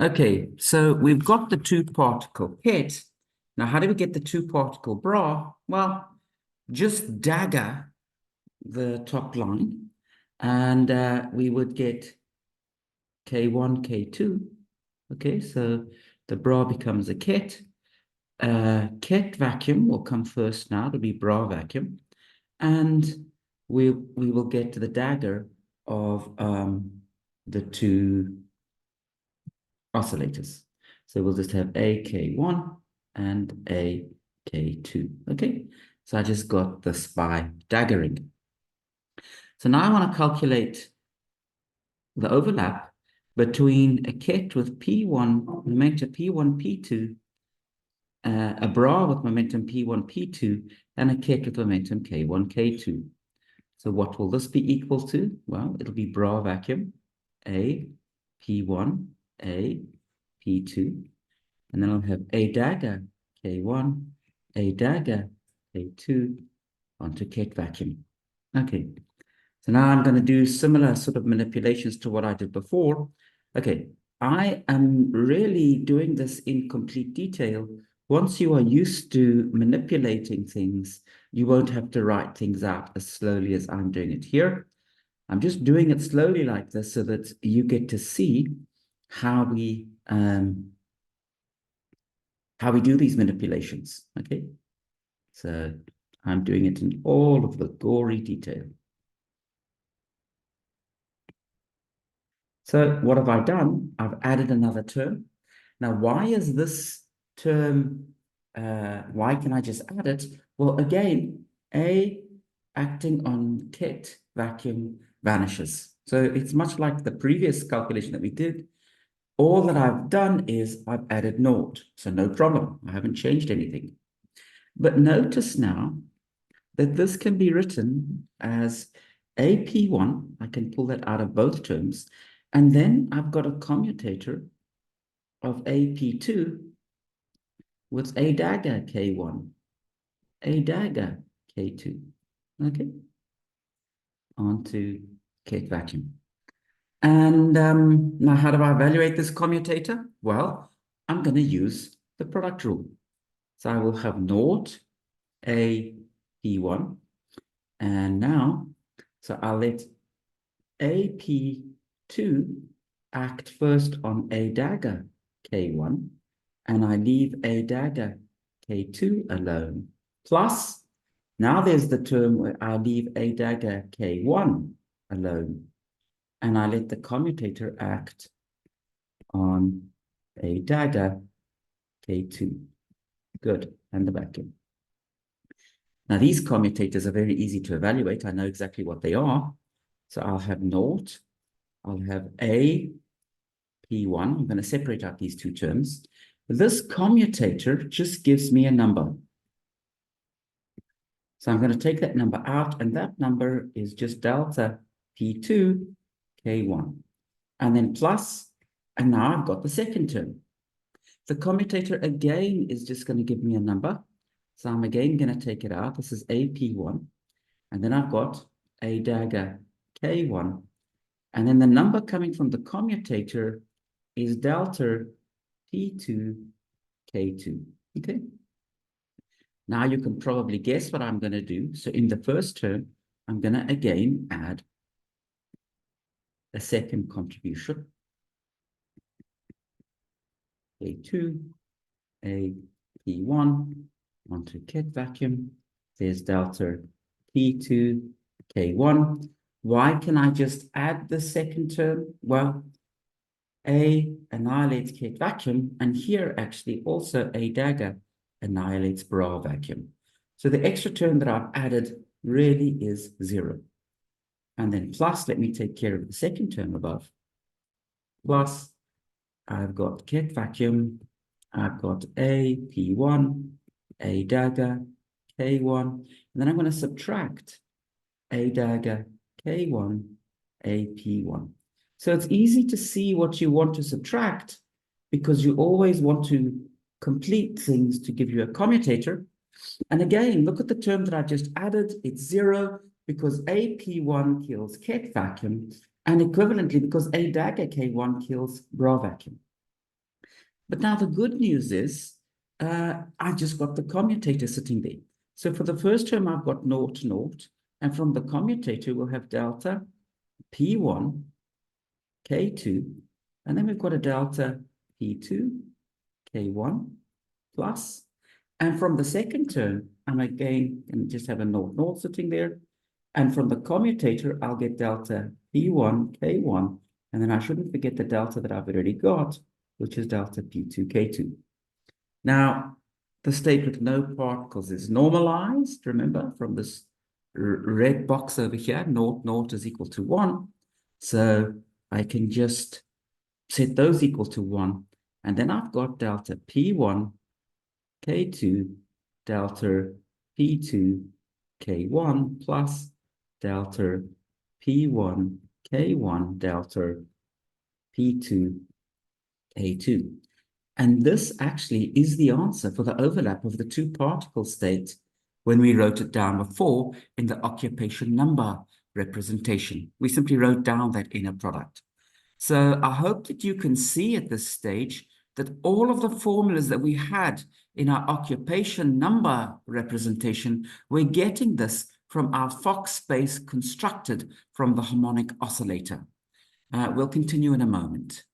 Okay, so we've got the two-particle ket. Now, how do we get the two-particle bra? Well, just dagger the top line, and we would get K1, K2. Okay, so the bra becomes a ket. Ket vacuum will come first now, it'll be bra vacuum. And we will get to the dagger of the two oscillators. So we'll just have AK1 and AK2. Okay, so I just got this by daggering. So now I want to calculate the overlap between a ket with P1, momentum P1, P2, a bra with momentum P1, P2, and a ket with momentum K1, K2. So what will this be equal to? Well, it'll be bra vacuum, A, P1, A, P2, and then I'll have A dagger, K1, A dagger, K2, onto ket vacuum. Okay, so now I'm going to do similar sort of manipulations to what I did before. Okay, I am really doing this in complete detail. Once you are used to manipulating things, you won't have to write things out as slowly as I'm doing it here. I'm just doing it slowly like this so that you get to see how we do these manipulations. Okay, so I'm doing it in all of the gory detail. So what have I done? I've added another term. Now, why is this term, why can I just add it? Well, again, A acting on ket vacuum vanishes. So it's much like the previous calculation that we did. All that I've done is I've added naught. So no problem. I haven't changed anything. But notice now that this can be written as AP1. I can pull that out of both terms. And then I've got a commutator of AP2 with A dagger K1, A dagger K2. Okay, onto ket vacuum. And now how do I evaluate this commutator? Well, I'm going to use the product rule. So I will have naught A P1. And now, so I'll let AP2 act first on A dagger K1, and I leave A dagger K2 alone. Plus, now there's the term where I leave A dagger K1 alone, and I let the commutator act on A dagger K2. Good, and the vacuum. Now, these commutators are very easy to evaluate. I know exactly what they are. So I'll have naught. I'll have A P1. I'm going to separate out these two terms. This commutator just gives me a number. So I'm going to take that number out, and that number is just delta P2 K1. And then plus, and now I've got the second term. The commutator again is just going to give me a number. So I'm again going to take it out. This is AP1. And then I've got A dagger K1. And then the number coming from the commutator is delta P2 K2. Okay. Now you can probably guess what I'm going to do. So in the first term, I'm going to again add a second contribution. K2, A P1 onto ket vacuum. There's delta P2 K1. Why can I just add the second term? Well, A annihilates ket vacuum, and here actually also A dagger annihilates bra vacuum. So the extra term that I've added really is 0. And then plus, let me take care of the second term above. Plus, I've got ket vacuum, I've got A P1, A dagger, K1, and then I'm going to subtract A dagger, K1, A P1. So it's easy to see what you want to subtract because you always want to complete things to give you a commutator. And again, look at the term that I just added. It's 0 because AP1 kills ket vacuum, and equivalently because A dagger K1 kills bra vacuum. But now the good news is I just got the commutator sitting there. So for the first term, I've got 0, 0. And from the commutator, we'll have delta P1, K2. And then we've got a delta P2, K1 plus. And from the second term, I'm again going to just have a 0, 0 sitting there. And from the commutator, I'll get delta P1, K1. And then I shouldn't forget the delta that I've already got, which is delta P2, K2. Now, the state with no particles is normalized, remember, from this red box over here, 0, 0 is equal to 1. So I can just set those equal to 1. And then I've got delta P1, K2, delta P2, K1 plus delta P1, K1, delta P2, K2. And this actually is the answer for the overlap of the two particle states when we wrote it down before in the occupation number representation. We simply wrote down that inner product. So I hope that you can see at this stage that all of the formulas that we had in our occupation number representation, we're getting this from our Fock space constructed from the harmonic oscillator. We'll continue in a moment.